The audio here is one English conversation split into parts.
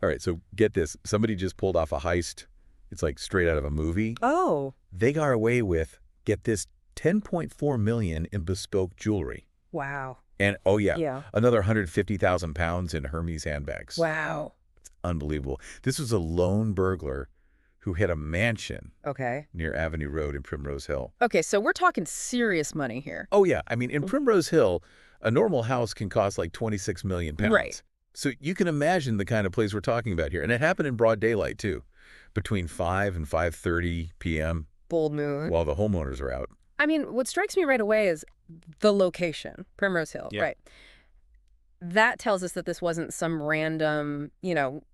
All right, so get this. Somebody just pulled off a heist. It's like straight out of a movie. Oh, They got away with, get this, 10.4 million in bespoke jewelry. wow. And, oh yeah, Yeah. another 150,000 pounds in Hermes handbags. Wow. Unbelievable. This was a lone burglar who hit a mansion Okay. near Avenue Road in Primrose Hill. Okay, so we're talking serious money here. Oh yeah, I mean, in Primrose Hill, a normal house can cost like 26 million pounds. Right. So you can imagine the kind of place we're talking about here. And it happened in broad daylight, too, between 5 and 5:30 p.m. Bold move. while the homeowners are out. I mean, what strikes me right away is the location, Primrose Hill, Yeah. right? That tells us that this wasn't some random,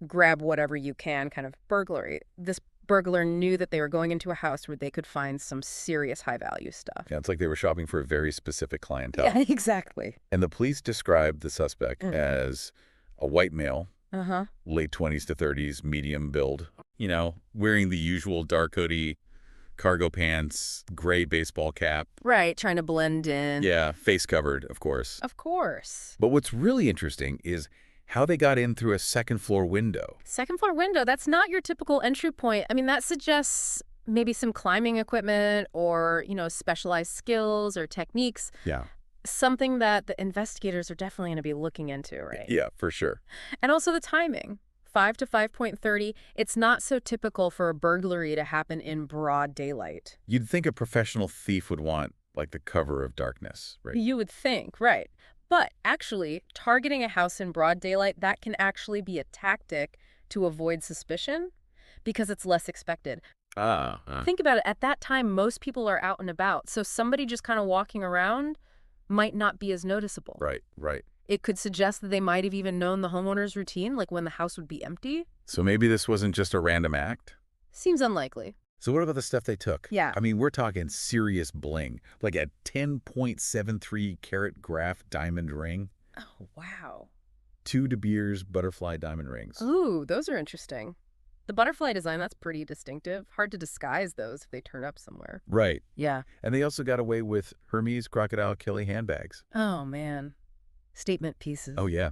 grab whatever you can kind of burglary. This burglar knew that they were going into a house where they could find some serious high-value stuff. Yeah, it's like they were shopping for a very specific clientele. Yeah, exactly. And the police described the suspect as a white male, Uh-huh. late 20s to 30s, medium build, wearing the usual dark hoodie, cargo pants, gray baseball cap. Right, trying to blend in. Yeah, face covered, of course. Of course. But what's really interesting is how they got in through a second-floor window. Second floor window, that's not your typical entry point. I mean, that suggests maybe some climbing equipment or, specialized skills or techniques. Yeah. Something that the investigators are definitely going to be looking into, right? Yeah, for sure. And also the timing. 5 to 5:30, it's not so typical for a burglary to happen in broad daylight. You'd think a professional thief would want, like, the cover of darkness, right? You would think, right. But actually, targeting a house in broad daylight, that can actually be a tactic to avoid suspicion because it's less expected. Think about it. At that time, most people are out and about, so somebody just kind of walking around might not be as noticeable. Right. It could suggest that they might have even known the homeowner's routine, like when the house would be empty. So maybe this wasn't just a random act? Seems unlikely. So what about the stuff they took? Yeah. I mean, we're talking serious bling, like a 10.73 carat graph diamond ring, Oh, wow. 2 De Beers butterfly diamond rings. Ooh, those are interesting. The butterfly design, that's pretty distinctive. Hard to disguise those if they turn up somewhere. Right. Yeah. And they also got away with Hermes Crocodile Kelly handbags. Oh, man. Statement pieces. Oh, yeah.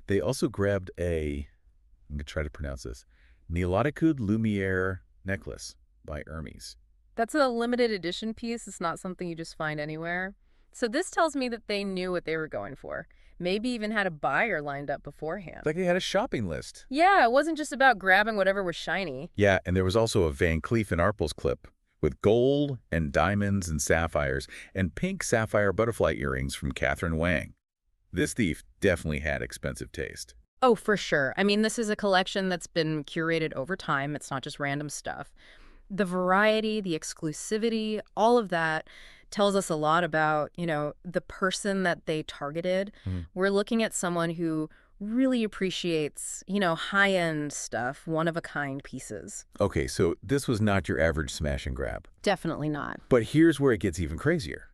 They also grabbed I'm going to try to pronounce this, Niloticud Lumiere necklace by Hermes. That's a limited edition piece. It's not something you just find anywhere. So this tells me that they knew what they were going for. Maybe even had a buyer lined up beforehand. Like they had a shopping list. Yeah, it wasn't just about grabbing whatever was shiny. Yeah, and there was also a Van Cleef & Arpels clip with gold and diamonds and sapphires and pink sapphire butterfly earrings from Catherine Wang. This thief definitely had expensive taste. Oh, for sure. I mean, this is a collection that's been curated over time. It's not just random stuff. The variety, the exclusivity, all of that tells us a lot about, the person that they targeted. We're looking at someone who really appreciates, high-end stuff, one-of-a-kind pieces. Okay, so this was not your average smash and grab. Definitely not. But here's where it gets even crazier.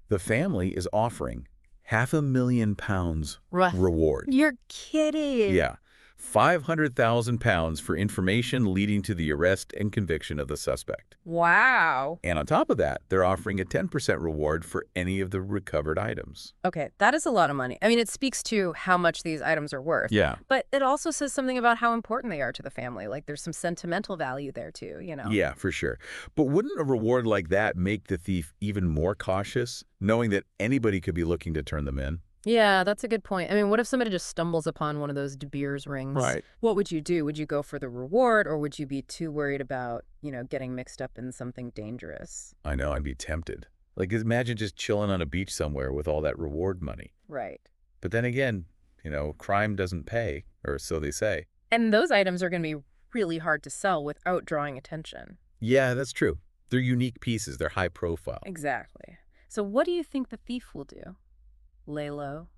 The family is offering £500,000 reward. You're kidding. Yeah. £500,000 for information leading to the arrest and conviction of the suspect. Wow. And on top of that, they're offering a 10% reward for any of the recovered items. Okay, that is a lot of money. I mean, it speaks to how much these items are worth. Yeah. But it also says something about how important they are to the family. Like, there's some sentimental value there, too, Yeah, for sure. But wouldn't a reward like that make the thief even more cautious, knowing that anybody could be looking to turn them in? Yeah, that's a good point. I mean, what if somebody just stumbles upon one of those De Beers rings? Right. What would you do? Would you go for the reward, or would you be too worried about, getting mixed up in something dangerous? I know, I'd be tempted. Like, imagine just chilling on a beach somewhere with all that reward money. Right. But then again, crime doesn't pay, or so they say. And those items are going to be really hard to sell without drawing attention. Yeah, that's true. They're unique pieces. They're high profile. Exactly. So what do you think the thief will do? Lay low?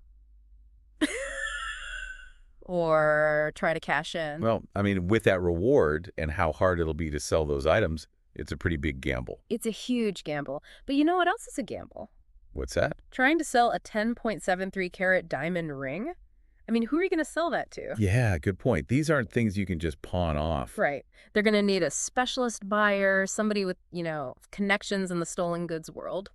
Or try to cash in? Well, I mean, with that reward and how hard it'll be to sell those items, it's a pretty big gamble. It's a huge gamble. But you know what else is a gamble? What's that? Trying to sell a 10.73 carat diamond ring? I mean, who are you going to sell that to? Yeah, good point. These aren't things you can just pawn off. Right. They're going to need a specialist buyer, somebody with, connections in the stolen goods world.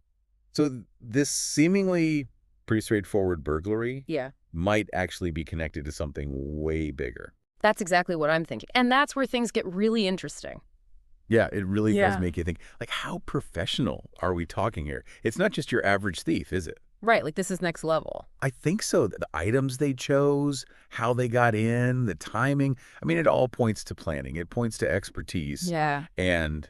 So this seemingly pretty straightforward burglary Yeah. might actually be connected to something way bigger. That's exactly what I'm thinking. And that's where things get really interesting. Yeah, it really does Yeah. make you think, like, how professional are we talking here? It's not just your average thief, is it? Right, like this is next level. I think so. The items they chose, how they got in, the timing. I mean, it all points to planning. It points to expertise. Yeah. And,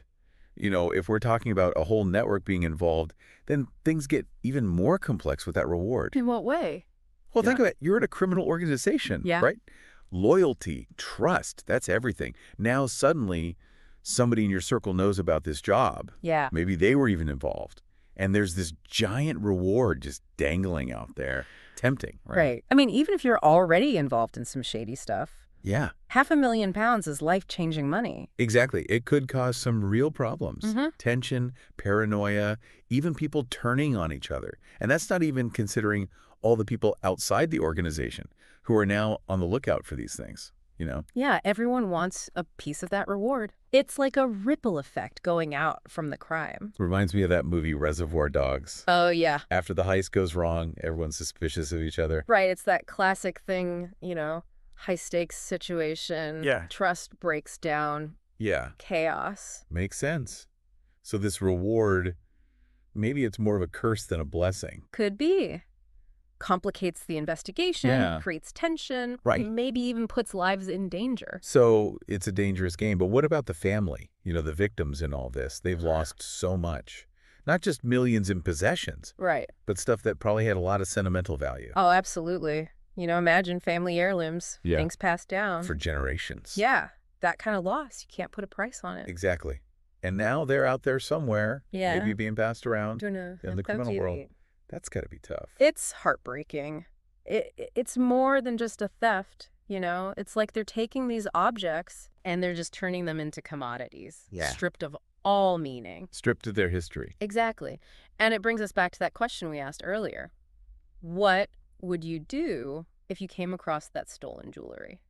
if we're talking about a whole network being involved, then things get even more complex with that reward. In what way? Well, think Yeah. of it. You're in a criminal organization, Yeah. right? Loyalty, trust, that's everything. Now, suddenly, somebody in your circle knows about this job. Yeah. Maybe they were even involved. And there's this giant reward just dangling out there. Tempting, right? Right. I mean, even if you're already involved in some shady stuff, Yeah, £500,000 is life-changing money. exactly. It could cause some real problems. Mhm. Tension, paranoia, even people turning on each other. And that's not even considering all the people outside the organization who are now on the lookout for these things, Yeah, everyone wants a piece of that reward. It's like a ripple effect going out from the crime. Reminds me of that movie Reservoir Dogs. Oh, yeah. After the heist goes wrong, everyone's suspicious of each other. Right, it's that classic thing, high-stakes situation. Yeah. Trust breaks down, Yeah, chaos. makes sense. So this reward, maybe it's more of a curse than a blessing. Could be. Complicates the investigation, Yeah. creates tension, Right. maybe even puts lives in danger. So it's a dangerous game. But what about the family? The victims in all this. They've lost so much. Not just millions in possessions, Right. but stuff that probably had a lot of sentimental value Oh, absolutely. Imagine family heirlooms, Yeah. things passed down. for generations. Yeah, that kind of loss. You can't put a price on it. Exactly. And now they're out there somewhere, Yeah. maybe being passed around Don't know. in the criminal world. That's got to be tough. It's heartbreaking. It's more than just a theft, It's like they're taking these objects and they're just turning them into commodities, Yeah. stripped of all meaning. Stripped of their history. Exactly. And it brings us back to that question we asked earlier. What would you do if you came across that stolen jewelry?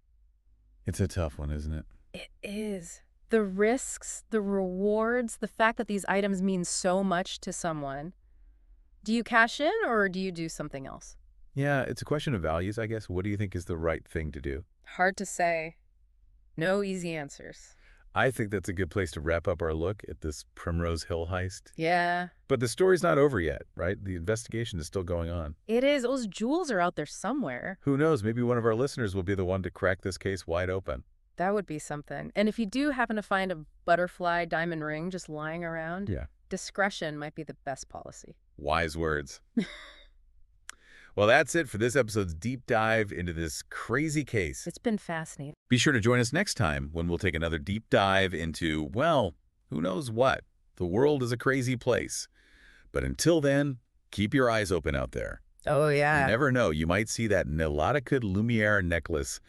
It's a tough one, isn't it? It is. The risks, the rewards, the fact that these items mean so much to someone. Do you cash in or do you do something else? Yeah, it's a question of values, I guess. What do you think is the right thing to do? Hard to say. No easy answers. I think that's a good place to wrap up our look at this Primrose Hill heist. Yeah, But the story's not over yet, right? The investigation is still going on. it is. Those jewels are out there somewhere. Who knows? Maybe one of our listeners will be the one to crack this case wide open. That would be something. And if you do happen to find a butterfly diamond ring just lying around, Yeah. discretion might be the best policy. Wise words. Well, that's it for this episode's deep dive into this crazy case. It's been fascinating. Be sure to join us next time when we'll take another deep dive into, well, who knows what. The world is a crazy place. But until then, keep your eyes open out there. Oh, You yeah. never know. You might see that Nilotica Lumiere necklace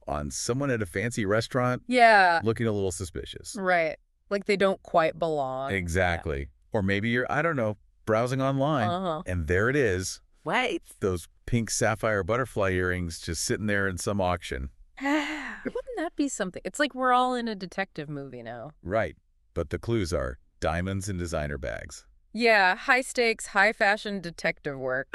on someone at a fancy restaurant Yeah, looking a little suspicious. right. Like they don't quite belong. Exactly. Or maybe you're, I don't know, browsing online, Uh-huh. and there it is. Wait. Those pink sapphire butterfly earrings just sitting there in some auction. Wouldn't that be something? It's like we're all in a detective movie now. Right. But the clues are diamonds and designer bags. Yeah, high stakes, high fashion detective work.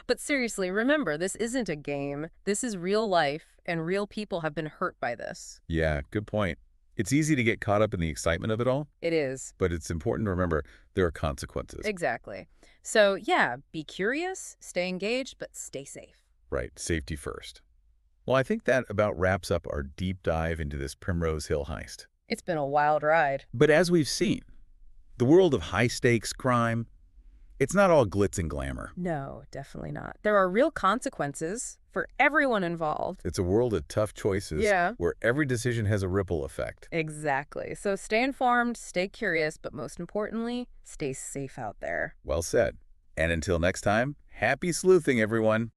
But seriously, remember, this isn't a game. This is real life, and real people have been hurt by this. Yeah, good point. It's easy to get caught up in the excitement of it all, It is. but it's important to remember there are consequences. Exactly. So, yeah, be curious, stay engaged, but stay safe. Right, safety first. Well, I think that about wraps up our deep dive into this Primrose Hill heist. It's been a wild ride. But as we've seen, the world of high-stakes crime, it's not all glitz and glamour. No, definitely not. There are real consequences for everyone involved. It's a world of tough choices Yeah. where every decision has a ripple effect. Exactly. So stay informed, stay curious, but most importantly, stay safe out there. Well said. And until next time, happy sleuthing, everyone.